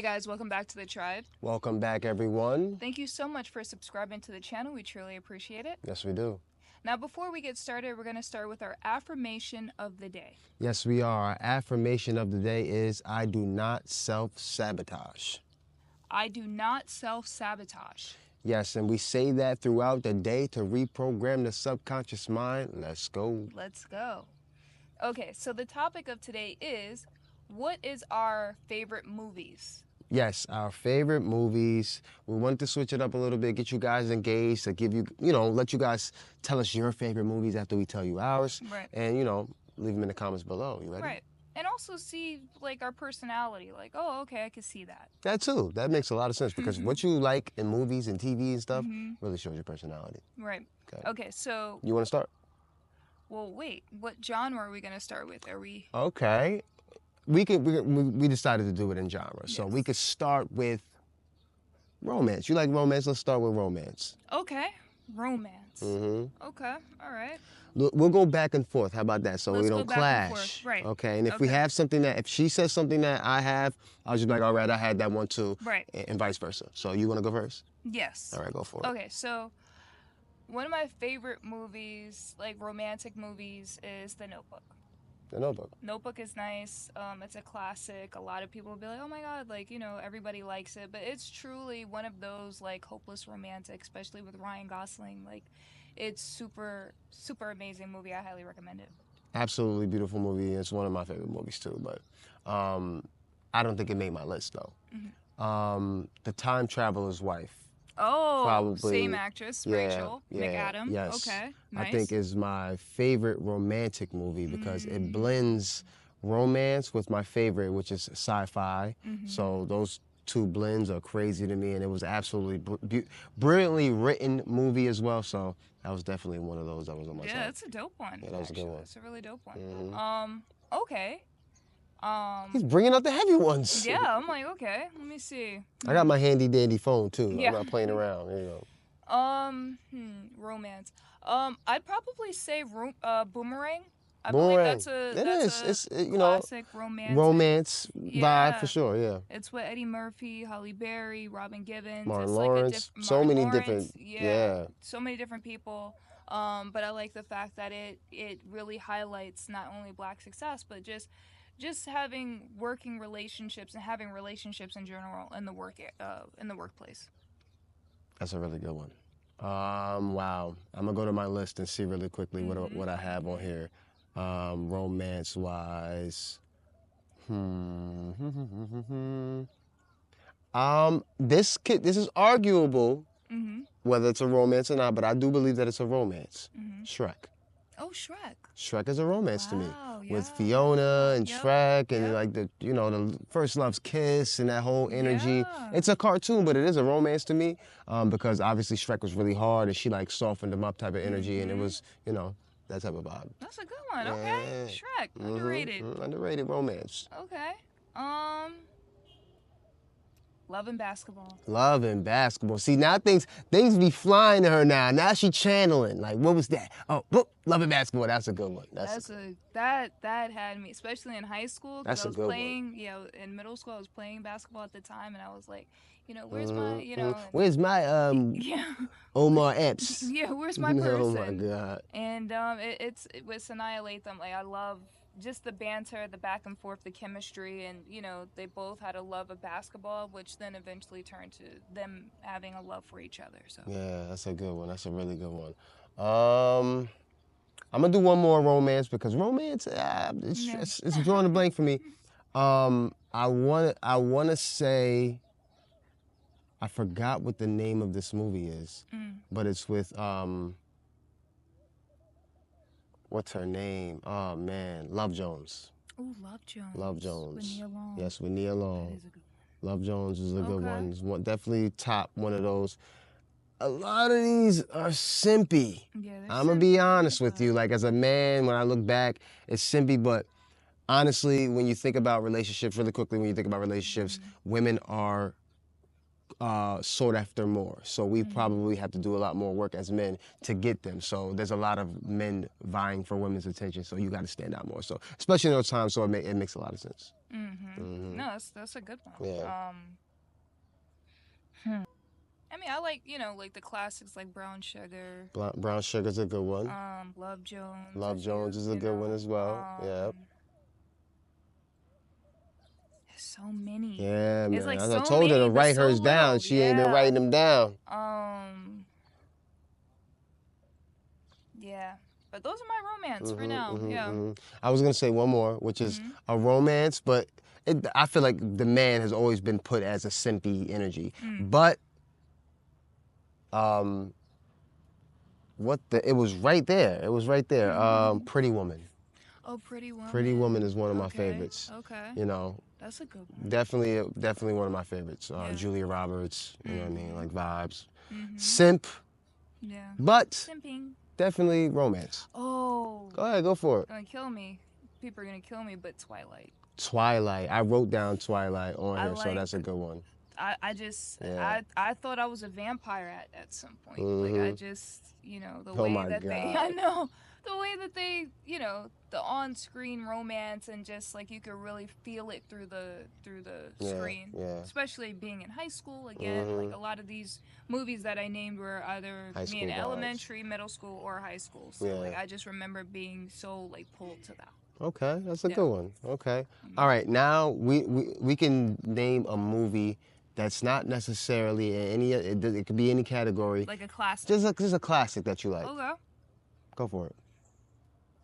Hey guys, welcome back to the tribe. Welcome back, everyone. Thank you so much for subscribing to the channel. We truly appreciate it. Yes, we do. Now, before we get started, we're going to start with our affirmation of the day. Yes, we are. Our affirmation of the day is, I do not self-sabotage. I do not self-sabotage. Yes, and we say that throughout the day to reprogram the subconscious mind. Let's go. Let's go. Okay, so the topic of today is, what is our favorite movies? Yes, our favorite movies. We want to switch it up a little bit, get you guys engaged, to give you, let you guys tell us your favorite movies after we tell you ours. Right. And, leave them in the comments below. You ready? Right. And also see, our personality. Oh, okay, I can see that. That too. That makes a lot of sense because what you like in movies and TV and stuff really shows your personality. Right. Okay, so... You want to start? Well, wait. What genre are we going to start with? Are we... Okay. We decided to do it in genre. So we could start with romance. You like romance? Let's start with romance. Okay. Romance. Mm-hmm. Okay. All right. We'll go back and forth. How about that? So Let's we go don't back and clash. forth. Right. Okay. And if we have something if she says something that I have, I'll just be like, all right, I had that one too. Right. And vice versa. So you want to go first? Yes. All right, go for it. Okay. So one of my favorite movies, romantic movies, is The Notebook. The Notebook. Notebook is nice. It's a classic. A lot of people will be like, oh my God, everybody likes it. But it's truly one of those, hopeless romantic, especially with Ryan Gosling. It's super, super amazing movie. I highly recommend it. Absolutely beautiful movie. It's one of my favorite movies too. But I don't think it made my list though. The Time Traveler's Wife. Oh, probably, same actress, Rachel McAdams. Yes. Okay, nice. I think is my favorite romantic movie because it blends romance with my favorite, which is sci-fi. So those two blends are crazy to me, and it was absolutely brilliantly written movie as well. So that was definitely one of those that was on my side. Yeah, that's a dope one. Yeah, that was a good one. It's a really dope one. Okay. He's bringing out the heavy ones. Yeah, I'm like, okay, let me see. I got my handy dandy phone too. Yeah. I'm not playing around. There you go. Romance. I'd probably say Boomerang. I Boomerang. believe that's a classic romance vibe for sure. Yeah. It's with Eddie Murphy, Halle Berry, Robin Givens. Martin Lawrence. So many different. Yeah. So many different people. But I like the fact that it really highlights not only Black success, but just having working relationships and having relationships in general in the workplace. That's a really good one. Wow. I'm gonna go to my list and see really quickly what I have on here. Romance wise. This is arguable whether it's a romance or not, but I do believe that it's a romance. Shrek. Oh, Shrek. Shrek is a romance to me. Yeah. With Fiona and Shrek and the first love's kiss and that whole energy. Yeah. It's a cartoon, but it is a romance to me because obviously Shrek was really hard and she softened him up type of energy and it was, that type of vibe. That's a good one. Okay. Shrek. Underrated. Underrated romance. Okay. Love and Basketball. Love and Basketball. See, now things be flying to her now. Now she channeling. What was that? Oh, Love and Basketball. That's a good one. That had me, especially in high school. That's I was playing, in middle school I was playing basketball at the time, and I was like, where's my, where's my Omar Epps? Yeah, where's my person? Oh my God. And it was Annihilate Them. I love just the banter, the back and forth, the chemistry, and they both had a love of basketball, which then eventually turned to them having a love for each other. So yeah, that's a good one. That's a really good one. I'm gonna do one more romance because romance, it's drawing a blank for me. I wanna say, I forgot what the name of this movie is, but it's with what's her name? Oh man, Love Jones. Oh, Love Jones. Love Jones. With Nia Long. Yes, with Nia Long. That is a good one. Love Jones is a good one. It's definitely top one of those. A lot of these are simpy. Yeah, I'm gonna be honest with you. As a man, when I look back, it's simpy. But honestly, when you think about relationships, really quickly, women are sought after more. So we probably have to do a lot more work as men to get them. So there's a lot of men vying for women's attention. So you got to stand out more. So especially in those times, so it makes a lot of sense. No, that's a good one. Yeah. I mean, I like, like the classics like Brown Sugar, Brown Sugar's a good one. Love Jones, Love if you, Jones is a good one as well. Yeah. there's so many. Yeah, It's man. like As I so told her to many, but write so hers down. little. She ain't been Yeah. writing them down. Um, yeah. But those are my romance for now. Yeah. I was gonna say one more, which is a romance, but I feel like the man has always been put as a simpy energy. But it was right there. It was right there. Pretty Woman. Oh, Pretty Pretty Woman Woman. is one of my Okay. favorites. Okay. You know, That's a good one. definitely one of my favorites. Yeah. Julia Roberts. You know what I mean? Like vibes. Mm-hmm. Simp, Yeah. but Simping. definitely romance. Oh. Go ahead, go for it. Gonna kill me. People are gonna kill me, but Twilight. Twilight. I wrote down Twilight on I here, so that's a good one. I I thought I was a vampire at some point. Like I just, the Oh way my that they God. I know the way that they, the on-screen romance and just like you could really feel it through the screen. Yeah. Especially being in high school again, like a lot of these movies that I named were either High me school in vibes. elementary, middle school or high school. So Yeah. like I just remember being so like pulled to that. Okay, that's a Yeah. good one. Okay. All right, now we can name a movie that's not necessarily in any. It could be any category. Like a classic. Just a classic that you like. Okay. Go for it.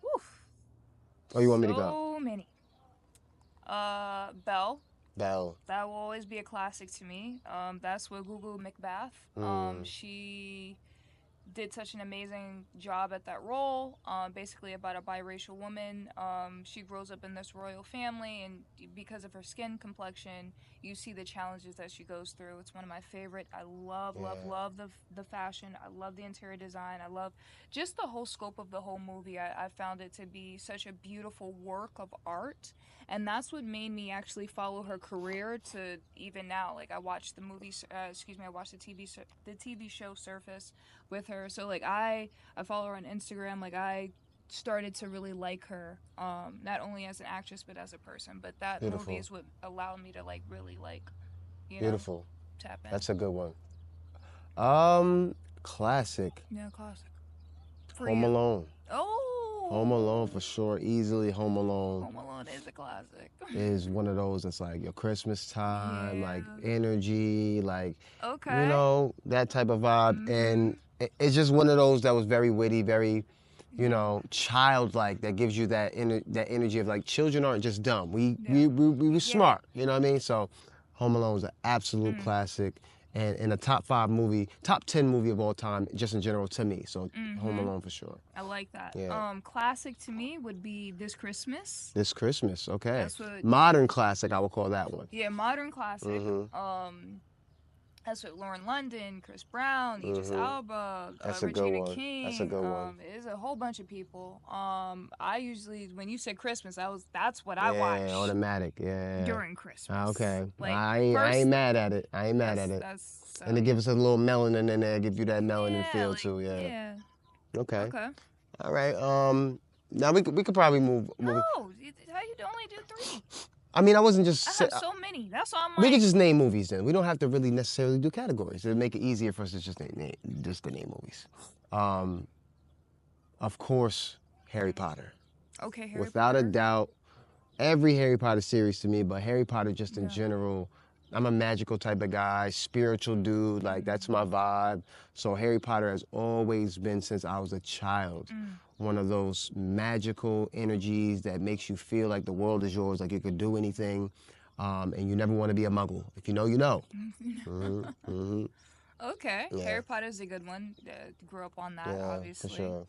Woof. Or you want me to go? So many. Belle. Belle. That will always be a classic to me. That's with Google Macbeth. She did such an amazing job at that role. Basically about a biracial woman. She grows up in this royal family, and because of her skin complexion, you see the challenges that she goes through. It's one of my favorite. I love the fashion. I love the interior design. I love just the whole scope of the whole movie. I found it to be such a beautiful work of art, and that's what made me actually follow her career to even now. Like I watched the movie, I watched the TV show Surface with her. So like I follow her on Instagram. Like I started to really like her, not only as an actress but as a person. But that Beautiful. movie is what allowed me to like really like, Beautiful. tap in. That's a good one. Classic. Yeah, classic. Home Alone. Oh. Home Alone for sure. Easily Home Alone. Home Alone is a classic. Is one of those that's like your Christmas time, Yeah. like energy, like Okay. that type of vibe. And it's just one of those that was very witty, very, childlike. That gives you that energy of like children aren't just dumb. We were smart. You know what I mean? So, Home Alone is an absolute classic. And a top 10 movie of all time, just in general to me. So Home Alone for sure. I like that. Yeah. Classic to me would be This Christmas. This Christmas, okay. That's what- Modern classic, I would call that one. Yeah, modern classic. That's with Lauren London, Chris Brown, Idris Elba, That's a good Regina one. King. That's a good one. It is a whole bunch of people. I usually, when you said Christmas, that's what I watch. Yeah, automatic. Yeah. During Christmas. Okay. Like, I ain't mad at it. And to give us a little melanin in there, give you that melanin feel too. Yeah. Yeah. Okay. Okay. All right. Now we could probably move. No, how you only do 3? I mean, I wasn't just. I have so many. That's all I'm like. We could just name movies then. We don't have to really necessarily do categories. It'd make it easier for us to just name movies. Of course, Harry Potter. Okay, Harry Potter. Without a doubt, every Harry Potter series to me, but Harry Potter just in general. I'm a magical type of guy, spiritual dude, like that's my vibe. So Harry Potter has always been, since I was a child, one of those magical energies that makes you feel like the world is yours, like you could do anything, and you never want to be a muggle. If you know, you know. Okay, Yeah. Harry Potter's a good one. Grew up on that, Yeah, obviously. for sure.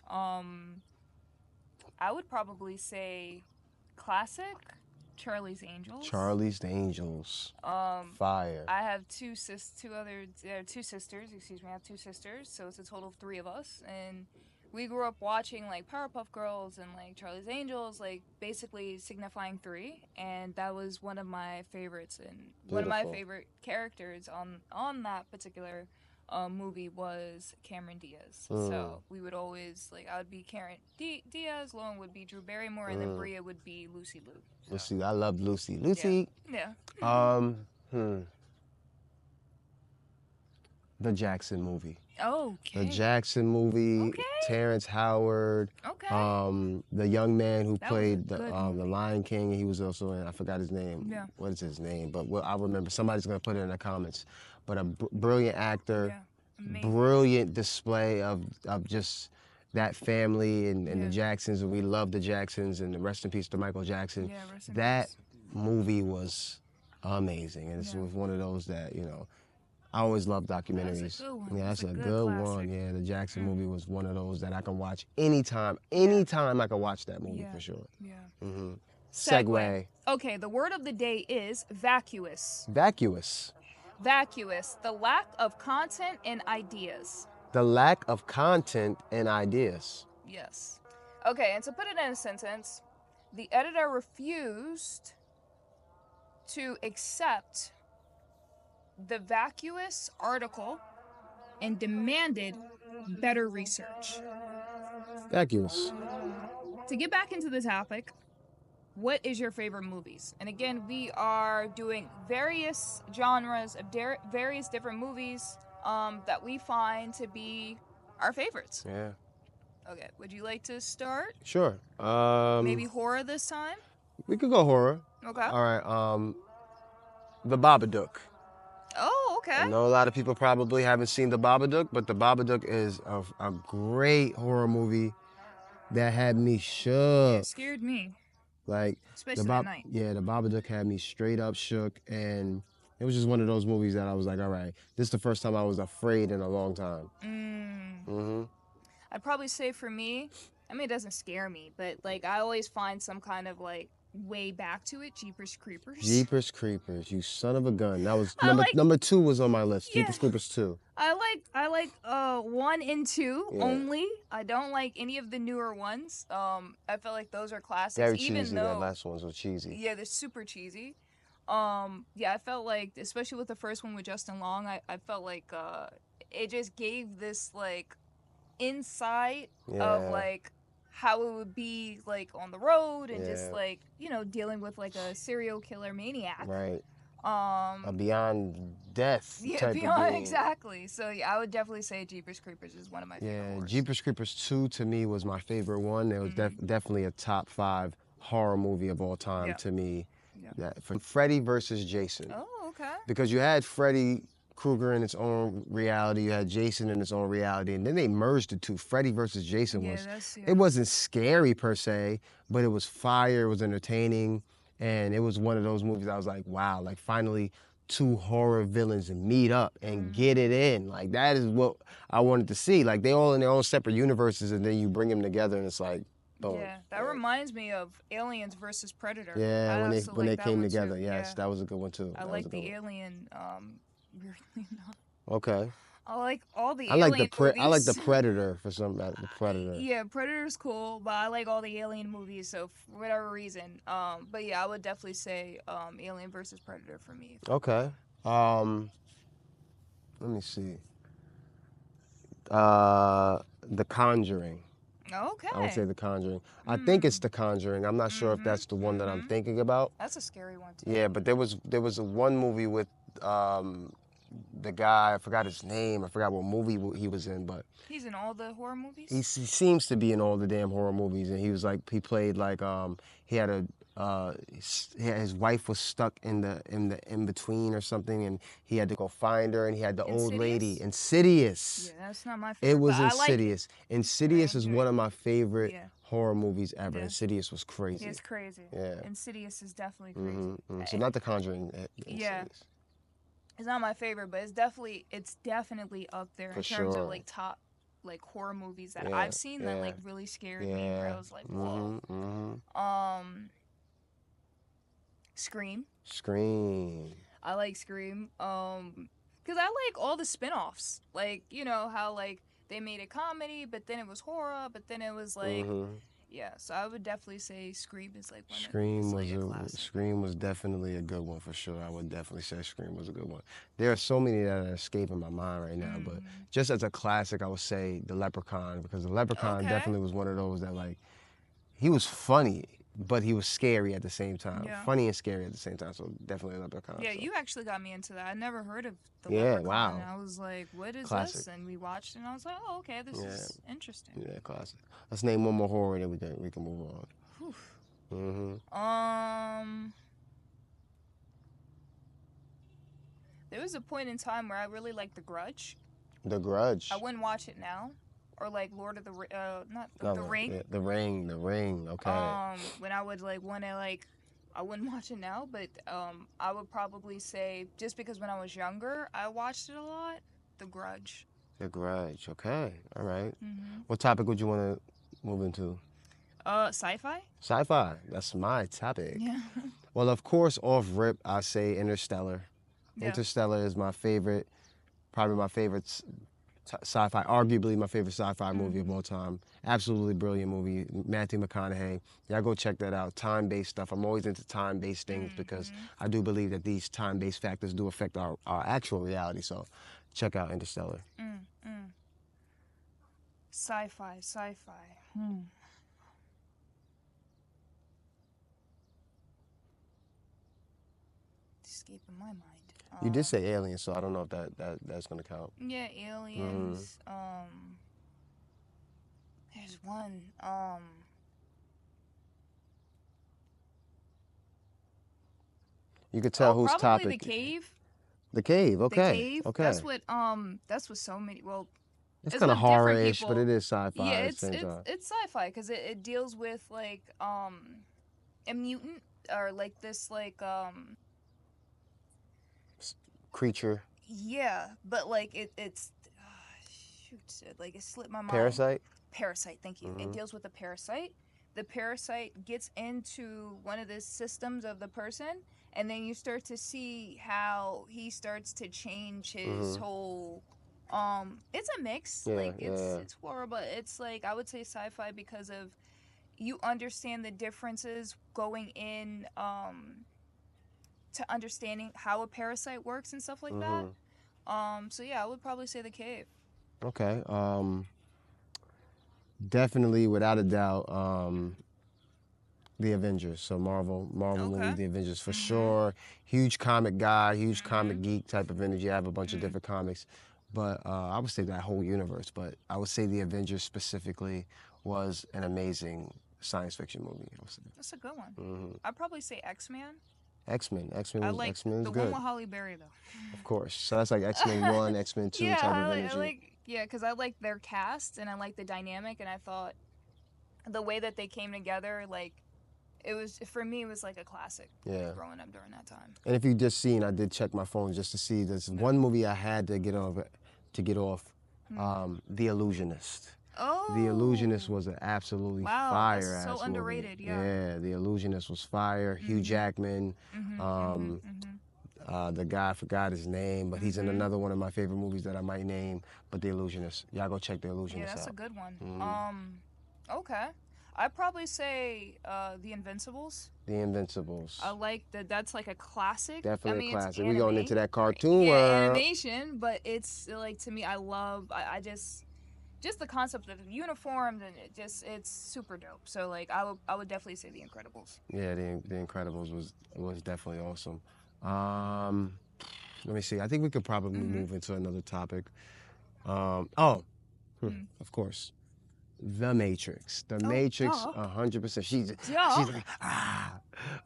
I would probably say classic Charlie's Angels. Charlie's Angels. Fire. I have two sisters. Excuse me, I have 2 sisters, so it's a total of 3 of us, and we grew up watching like Powerpuff Girls and like Charlie's Angels, like basically signifying 3, and that was one of my favorites and one of my Beautiful. favorite characters on that particular movie was Cameron Diaz. Mm. So we would always like I would be Cameron Diaz, Lauren would be Drew Barrymore, and then Bria would be Lucy Liu. So. Lucy, I love Lucy. Lucy. Yeah. The Jackson movie. Okay. The Jackson movie. Okay. Terrence Howard. Okay. The young man who That played was a the good movie. Lion King. He was also in. I forgot his name. Yeah. What is his name? But I remember. Somebody's gonna put it in the comments. But a brilliant actor. Yeah. Amazing. Brilliant display of just that family and the Jacksons, and we love the Jacksons, and rest in peace to Michael Jackson. Yeah, rest in that peace. movie was amazing, and it was one of those that I always love documentaries. That's a good one. Yeah, that's a good good classic. one. Yeah, the Jackson movie was one of those that I can watch anytime. Anytime I can watch that movie for sure. Yeah. Segue. Okay, the word of the day is vacuous. Vacuous. Vacuous, the lack of content and ideas. The lack of content and ideas. Yes. Okay, and to put it in a sentence, the editor refused to accept the vacuous article and demanded better research. Vacuous. To get back into the topic, what is your favorite movies? And again, we are doing various genres of various different movies that we find to be our favorites. Yeah. Okay, would you like to start? Sure. Maybe horror this time? We could go horror. Okay. All right. The Babadook. Oh, okay. I know a lot of people probably haven't seen The Babadook, but The Babadook is a great horror movie that had me shook. It scared me. Like, especially at night. Yeah, The Babadook had me straight up shook, and it was just one of those movies that I was like, all right, this is the first time I was afraid in a long time. I'd probably say for me, I mean, it doesn't scare me, but like I always find some kind of like way back to it. Jeepers Creepers. Jeepers Creepers, you son of a gun. That was like, number 2 was on my list. Yeah. Jeepers Creepers 2. I like 1 and 2 only. I don't like any of the newer ones. I felt like those are classics. Very even cheesy. Though, that last ones were cheesy. Yeah, they're super cheesy. Yeah, I felt like, especially with the first one with Justin Long, I felt like it just gave this like insight of like how it would be like on the road and just like dealing with like a serial killer maniac. Right. A beyond death. Yeah, type beyond of being. Exactly. So yeah, I would definitely say Jeepers Creepers is one of my favorite horrors. Jeepers Creepers 2 to me was my favorite one. It was definitely a top 5 horror movie of all time to me. That for Freddy versus Jason. Oh, okay. Because you had Freddy Krueger in its own reality, you had Jason in its own reality, and then they merged the two. Freddy versus Jason it wasn't scary per se, but it was fire, it was entertaining, and it was one of those movies I was like, wow, like finally 2 horror villains meet up and get it in. Like that is what I wanted to see. Like they all in their own separate universes, and then you bring them together and it's like, boom. Yeah, that reminds me of Aliens versus Predator. Yeah, when they came together, yes, that was a good one too. I like the Alien, weirdly enough. Okay. I like all the I Alien like movies. I like the Predator for some the Predator. Yeah, Predator's cool, but I like all the Alien movies, so for whatever reason. But yeah, I would definitely say Alien versus Predator for me. Okay. Let me see. The Conjuring. Okay. I would say The Conjuring. I think it's The Conjuring. I'm not sure if that's the one that I'm thinking about. That's a scary one too. Yeah, but there was a one movie with the guy, I forgot his name, I forgot what movie he was in, but he's in all the horror movies? he seems to be in all the damn horror movies, and he was like, he played like, he had his wife was stuck in between or something, and he had to go find her, and he had the old lady. Insidious. Yeah, that's not my favorite. It was Insidious. Insidious is one of my favorite Yeah. horror movies ever. Insidious was crazy. It's crazy. Yeah. Insidious is definitely crazy. So not The Conjuring. Yeah. It's not my favorite, but it's definitely up there in terms of like top like horror movies that I've seen that like really scared me. Where I was like, whoa. Scream. Scream. I like Scream. Because I like all the spin-offs. Like, you know how like they made a comedy, but then it was horror, but then it was like Yeah, so I would definitely say Scream is like one of Scream is was like a classic. Scream was definitely a good one for sure. I would definitely say Scream was a good one. There are so many that are escaping my mind right now, but Mm. just as a classic, I would say The Leprechaun because The Leprechaun Okay. definitely was one of those that like he was funny, but he was scary at the same time. Yeah. Funny and scary at the same time. So definitely Leprechaun. Yeah, So you actually got me into that. I never heard of the yeah, Leprechaun. wow, And I was like, "What is classic. this?" And we watched, it and I was like, "Oh, okay, this Yeah, is interesting." yeah, classic. Let's name one more horror, then we can move on. Whew. Hmm. Um, there was a point in time where I really liked The Grudge. The I Grudge. wouldn't watch it now, or like Lord of the not the No, Ring. the Ring. The Ring. Okay. When I would like want to like, I wouldn't watch it now, but I would probably say just because when I was younger, I watched it a lot. The Grudge. The Grudge. Okay. All right. Mm-hmm. What topic would you want to move into? Sci-fi. Sci-fi. That's my topic. Yeah. Well, of course, off rip, I say Interstellar. Yeah. Interstellar is my favorite, probably my favorite sci-fi, arguably my favorite sci-fi movie of all time. Absolutely brilliant movie. Matthew McConaughey. Y'all go check that out. Time-based stuff. I'm always into time-based things because Mm-hmm. I do believe that these time-based factors do affect our actual reality. So check out Interstellar. Mm-hmm. Sci-fi. Sci-fi. Hmm. Escaping my mind. You did say Alien, so I don't know if that's gonna count. Yeah, aliens. There's one. You could tell whose Probably topic. The Cave. The Cave. The Okay. Cave. Okay. That's what so many. Well, It's it's kind of with different horror-ish, but people. it is Yeah, sci-fi at the same time. it's sci-fi because it deals with like a mutant or like this like Creature. yeah, but like it's shoot, like it slipped my mind. Parasite. Parasite, thank you. It deals with a parasite. The parasite gets into one of the systems of the person, and then you start to see how he starts to change his whole. It's a mix. Yeah, Like yeah. it's horror, but it's like I would say sci-fi because of you understand the differences going in to understanding how a parasite works and stuff like that. So yeah, I would probably say The Cave. Okay. Definitely, without a doubt, the Avengers. So Marvel Okay. movies, the Avengers for sure. Huge comic guy, huge comic geek type of energy. I have a bunch of different comics, but I would say that whole universe. But I would say the Avengers specifically was an amazing science fiction movie. I would say. That's a good one. I'd probably say X-Men. X-Men. I like X-Men is the good, one with Holly Berry though. of course. So that's like X-Men 1, X-Men 2 Yeah, type of energy. because I like their cast and I like the dynamic and I thought the way that they came together, like it was for me, it was like a classic. Yeah. Growing up during that time. And if you just seen, I did check my phone just to see. There's one movie I had to get off. The Illusionist. Oh. The Illusionist was an absolutely fire that's so ass underrated. movie. Yeah. The Illusionist was fire. Hugh Jackman. The guy, I forgot his name, but he's in another one of my favorite movies that I might name. But The Illusionist. Y'all go check The Illusionist Yeah, that's out. a good one. Okay. I'd probably say The Invincibles. The Invincibles. I like that. That's like a classic. Definitely a classic. It's We going into that cartoon yeah, world. animation, but it's like to me, I just the concept of the uniforms and it's super dope. So like I would definitely say The Incredibles. Yeah, the Incredibles was definitely awesome. Let me see. I think we could probably move into another topic. Of course, The Matrix. The Matrix, duh. 100%. She's Duh. like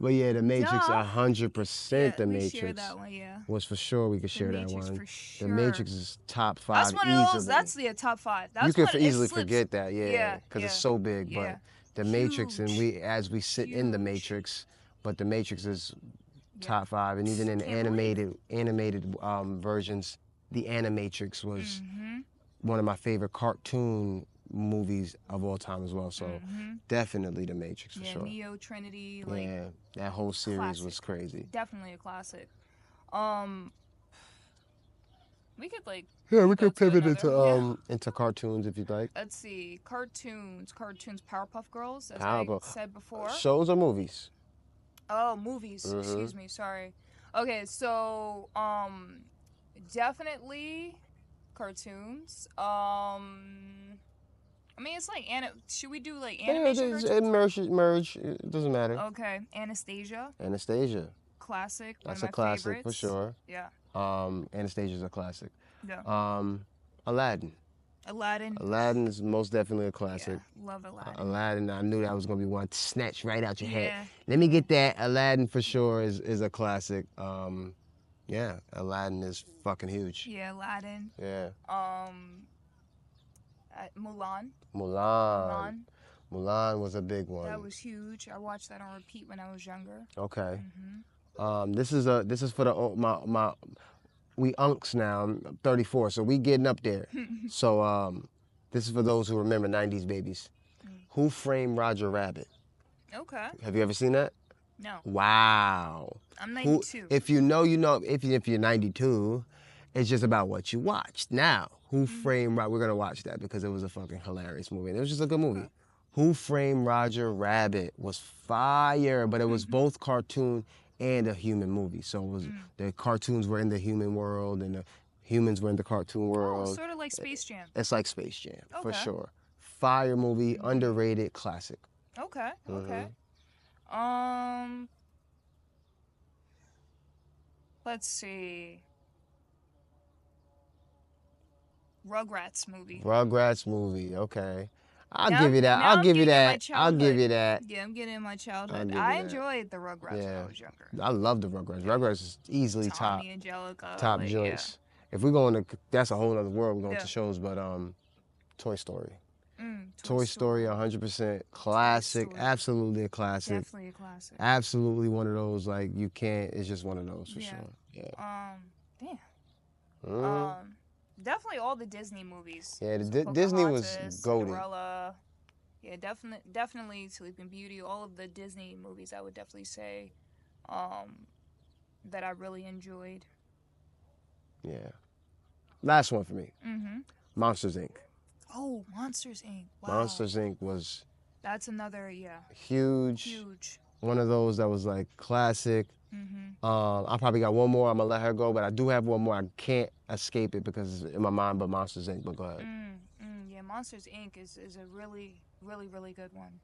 but yeah, The Matrix, Duh. 100%. The we Matrix share that one, yeah. was for sure. We could The share that Matrix one. for sure. The Matrix is top 5 That's one easily. of those. That's the top 5. That's You could one, easily it slips. forget that, yeah, because it's so big. Yeah. But The Matrix, and Huge. as we sit in The Matrix, but The Matrix is top 5, and even in Can't animated versions, The Animatrix was one of my favorite cartoon movies of all time as well. So definitely The Matrix for sure. Neo, Trinity, like Yeah, that whole series classic. was crazy. Definitely a classic. We could like Yeah, we go could to pivot another. into cartoons if you'd like. Let's see. Cartoons. Powerpuff Girls, as I Powerful. said before. Shows or movies? Oh, movies. Excuse me. Sorry. Okay, so definitely cartoons. I mean, it's like should we do like animation cartoons? Merge. It doesn't matter. Okay, Anastasia. Anastasia. Classic. That's One a of my classic favorites. for sure. Yeah. Anastasia's a classic. Yeah. Aladdin. Aladdin. Aladdin is most definitely a classic. Yeah, love Aladdin. Aladdin, I knew that was gonna be one snatched right out your head. Yeah. Let me get that. Aladdin for sure is a classic. Yeah, Aladdin is fucking huge. Yeah, Aladdin. Yeah. Mulan. Mulan was a big one. That was huge. I watched that on repeat when I was younger. Okay. This is for my we unks now. I'm 34, so we getting up there. So this is for those who remember 90s babies. Who Framed Roger Rabbit? Okay. Have you ever seen that? No. Wow. I'm 92. If you know, you know. If you're 92, it's just about what you watched. Now, Who Framed Roger? We're gonna watch that because it was a fucking hilarious movie. And it was just a good movie. Who Framed Roger Rabbit was fire, but it was both cartoon and a human movie. So it was the cartoons were in the human world and the humans were in the cartoon world. Oh, sort of like Space Jam. It's like Space Jam, for Okay. sure. Fire movie, underrated, classic. Okay. Okay. Let's see. Rugrats movie. Okay. I'll give you that. Yeah, I'm getting in my childhood. I enjoyed the Rugrats when I was younger. I love the Rugrats. Rugrats is easily Tommy, Angelica, top like, joints. Yeah. If we're going to, that's a whole other world. We're going to shows, but Toy Story. Toy Story, 100% classic. Absolutely a classic. Definitely a classic. Absolutely one of those, like, you can't, it's just one of those for sure. Yeah. Damn. Definitely all the Disney movies. Yeah, Disney was goated. Cinderella. Yeah, definitely Sleeping Beauty. All of the Disney movies, I would definitely say, that I really enjoyed. Yeah. Last one for me. Monsters Inc. Oh, Monsters Inc. Wow. Monsters Inc. was. That's another, Huge. One of those that was like classic. I probably got one more. I'm gonna let her go, but I do have one more. I can't escape it because it's in my mind. But Monsters Inc. But go ahead. Yeah, Monsters Inc. is a really, really, really good one.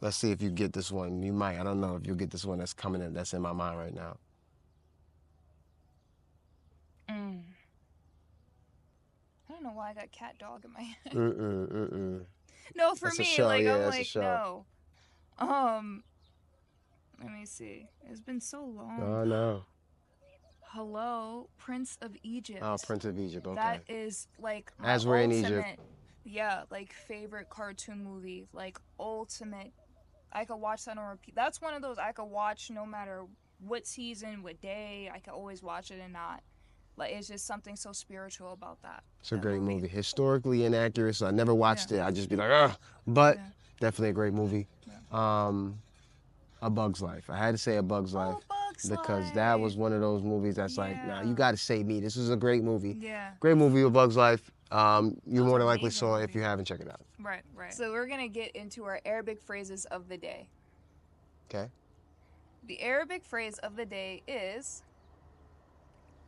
Let's see if you get this one. You might. I don't know if you'll get this one that's coming in. That's in my mind right now. I don't know why I got cat dog in my head. No, for that's me, show, like, yeah, I'm like, no. Let me see. It's been so long. Oh, no. Hello, Prince of Egypt. Oh, Prince of Egypt, okay. That is, like, my As we're in ultimate, Egypt. yeah, like, favorite cartoon movie. Like, ultimate. I could watch that on repeat. That's one of those I could watch no matter what season, what day. I could always watch it and not. Like, it's just something so spiritual about that. It's a great movie. Historically inaccurate, so I never watched it. I'd just be like, ugh. But definitely a great movie. A Bug's Life. I had to say A Bug's Life. Because that was one of those movies that's like, nah, you got to say me. This is a great movie. Yeah. Great movie, A Bug's Life. You more than likely saw it. If you haven't, check it out. Right. So we're going to get into our Arabic phrases of the day. Okay. The Arabic phrase of the day is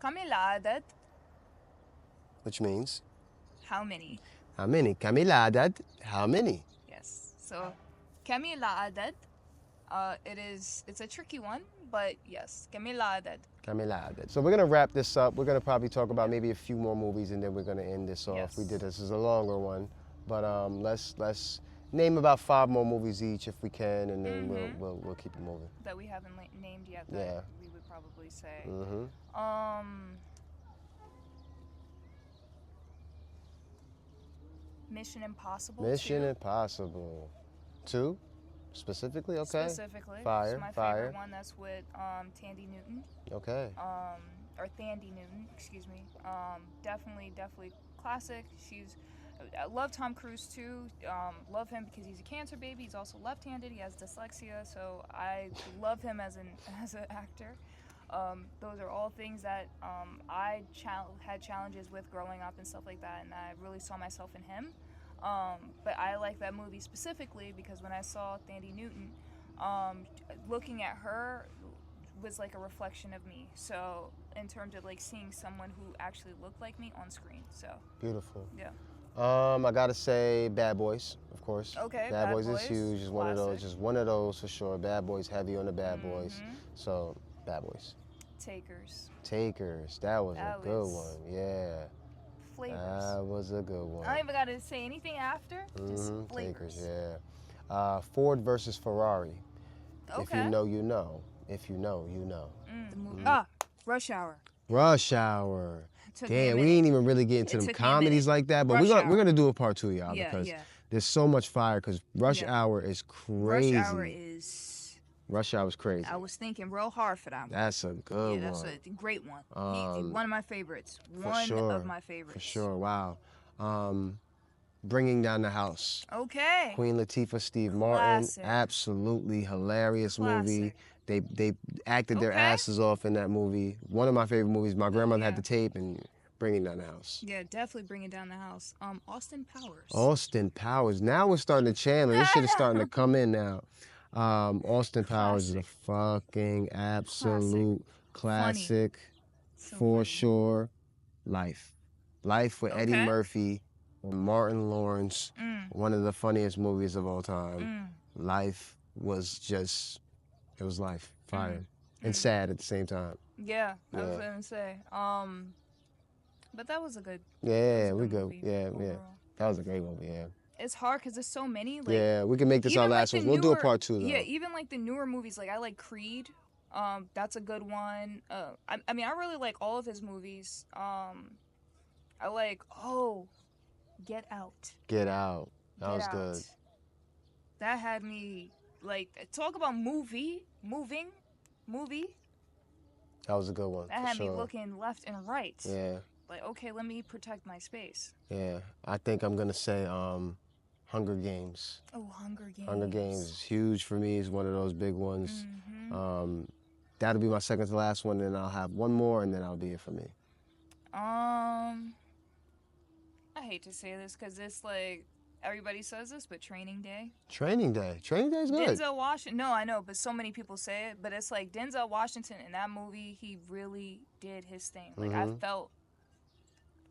كم العدد? Which means? How many? How many? كم العدد? How many? Yes. So كم العدد? It's a tricky one, but yes, كم العدد. كم العدد. So we're gonna wrap this up. We're gonna probably talk about maybe a few more movies, and then we're gonna end this off. Yes. We did this as a longer one, but let's name about 5 more movies each if we can, and then we'll keep it moving. That we haven't named yet. That we would probably say. Mission Impossible. Mission Impossible 2, specifically. Okay. Specifically. Fire. It's my favorite one. That's with Tandy Newton. Okay. Or Thandie Newton. Excuse me. Definitely classic. I love Tom Cruise too. Love him because he's a cancer baby. He's also left-handed. He has dyslexia, so I love him as an actor. Those are all things that I had challenges with growing up and stuff like that, and I really saw myself in him. But I like that movie specifically because when I saw Thandie Newton, looking at her was like a reflection of me. So in terms of like seeing someone who actually looked like me on screen. So Beautiful. yeah. I gotta say Bad Boys, of course. Okay, Bad Bad Boys is Boys, huge. classic. Just one of those for sure. Bad Boys, heavy on the Bad Boys. Mm-hmm. So Bad Boys. Takers. Takers, that was a That good was one. Yeah, flavors. that was a good one. I don't even gotta say anything after. Just flavors. Takers, yeah. Ford versus Ferrari. Okay. If you know, you know. If you know, you know. Rush Hour. Rush Hour. Took me a Damn, we minute. ain't even really get into It them took me a comedies minute. like that, but Rush we're Hour. gonna do a part 2, y'all, Yeah, because yeah. there's so much fire. Because Rush Yeah. Hour is crazy. Rush Hour is. Rush Hour is crazy. I was thinking real hard for that one. That's a good Yeah, one. that's a great one. One of my favorites. One sure, of my favorites. For sure. Wow. Bringing Down the House. Okay. Queen Latifah, Steve Classic. Martin. Absolutely hilarious movie. Classic. They acted their Okay. asses off in that movie. One of my favorite movies. My grandmother had Yeah. the tape, and Bringing Down the House. Yeah, definitely Bringing Down the House. Austin Powers. Austin Powers. Now we're starting to channel. This shit is starting to come in now. Austin Powers is a fucking absolute classic So for funny. sure. Life with Eddie Okay. Murphy and Martin Lawrence. One of the funniest movies of all time. Life was just, it was life. Fire. And sad at the same time. Yeah, I was Yeah. gonna say. But that was a good. Yeah, was a we good good. movie Yeah. overall. That was a great movie, yeah. It's hard because there's so many. Like, Yeah, we can make this our even, like, last the one. We'll do a newer- part 2 though. Yeah, even like the newer movies. Like I like Creed. That's a good one. I mean, I really like all of his movies. I like Get Out. Get Out. That Get was Out. good. That had me like talk about movie. That was a good one. That for had sure. me looking left and right. Yeah, Like, okay, let me protect my space. yeah. I think I'm gonna say Hunger Games. Oh, Hunger Games. Hunger Games is huge for me. It's one of those big ones. Mm-hmm. That'll be my second to last one, and I'll have one more, and then I'll be it for me. I hate to say this because it's like everybody says this, but Training Day. Training Day. Training Day is good. Denzel Washington. No, I know, but so many people say it. But it's like Denzel Washington in that movie. He really did his thing. Like I felt.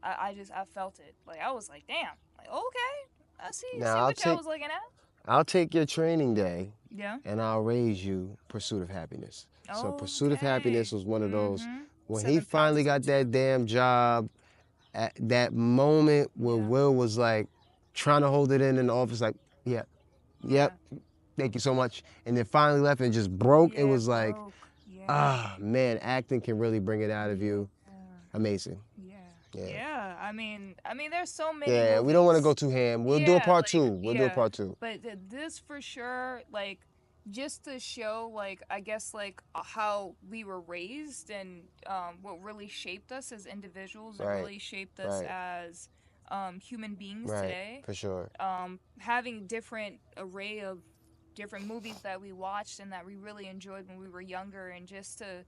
I felt it. Like I was like, damn. Like okay, I see. Now, What y'all was looking at. I'll take your Training Day, Yeah. and I'll raise you Pursuit of Happiness. So Pursuit of Okay. Happiness was one of those. When he 7 finally pounds got that damn job, at that moment where Will was like trying to hold it in the office, like, yep, thank you so much. And then finally left and just broke. It was like, man, acting can really bring it out of you. Amazing. Yeah. I mean, there's so many. Yeah, movies. we don't want to go too ham. We'll do a part like, 2. We'll do a part 2. But this for sure, like, just to show, like, I guess, like, how we were raised and what really shaped us as individuals and really shaped us as human beings today. For sure. Having different array of different movies that we watched and that we really enjoyed when we were younger, and just to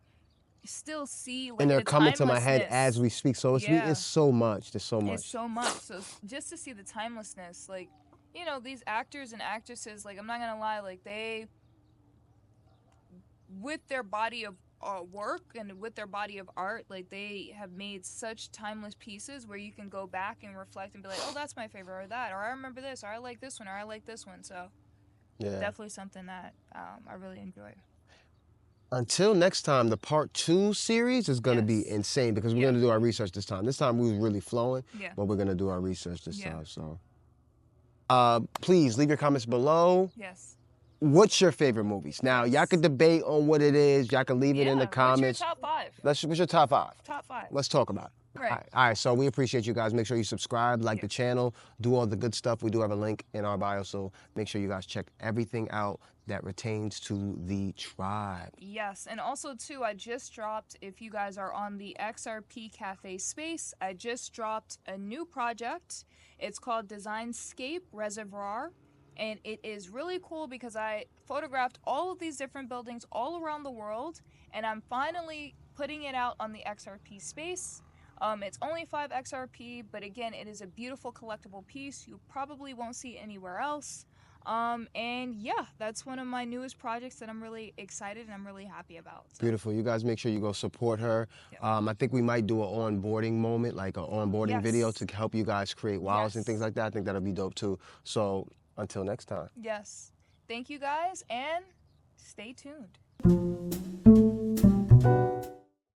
still see, like, And they're the coming to my head timelessness. as we speak. So it's so much. There's so much. It's so much. So just to see the timelessness, like, you know, these actors and actresses, like, I'm not gonna lie, like, they, with their body of work and with their body of art, like, they have made such timeless pieces where you can go back and reflect and be like, oh, that's my favorite, or that, or I remember this, or I like this one, or I like this one. So definitely something that I really enjoy. Until next time, the part 2 series is going to be insane because we're going to do our research this time. This time we were really flowing, but we're going to do our research this time. So please leave your comments below. Yes. What's your favorite movies? Now, y'all can debate on what it is. Y'all can leave it in the comments. What's your top 5? What's your top 5? Top 5. Let's talk about it. Right. All right, so we appreciate you guys. Make sure you subscribe, like the channel, do all the good stuff. We do have a link in our bio, so make sure you guys check everything out that pertains to the tribe. Yes, and also too, I just dropped, if you guys are on the XRP Cafe space, I just dropped a new project. It's called Designscape Reservoir, and it is really cool because I photographed all of these different buildings all around the world, and I'm finally putting it out on the XRP space. It's only 5 XRP, but again, it is a beautiful collectible piece. You probably won't see it anywhere else. And yeah, that's one of my newest projects that I'm really excited and I'm really happy about. So. Beautiful. You guys make sure you go support her. Yeah. I think we might do an onboarding moment, like an onboarding video Yes. to help you guys create wallets and things Yes. like that. I think that'll be dope too. So until next time. Yes. Thank you guys and stay tuned.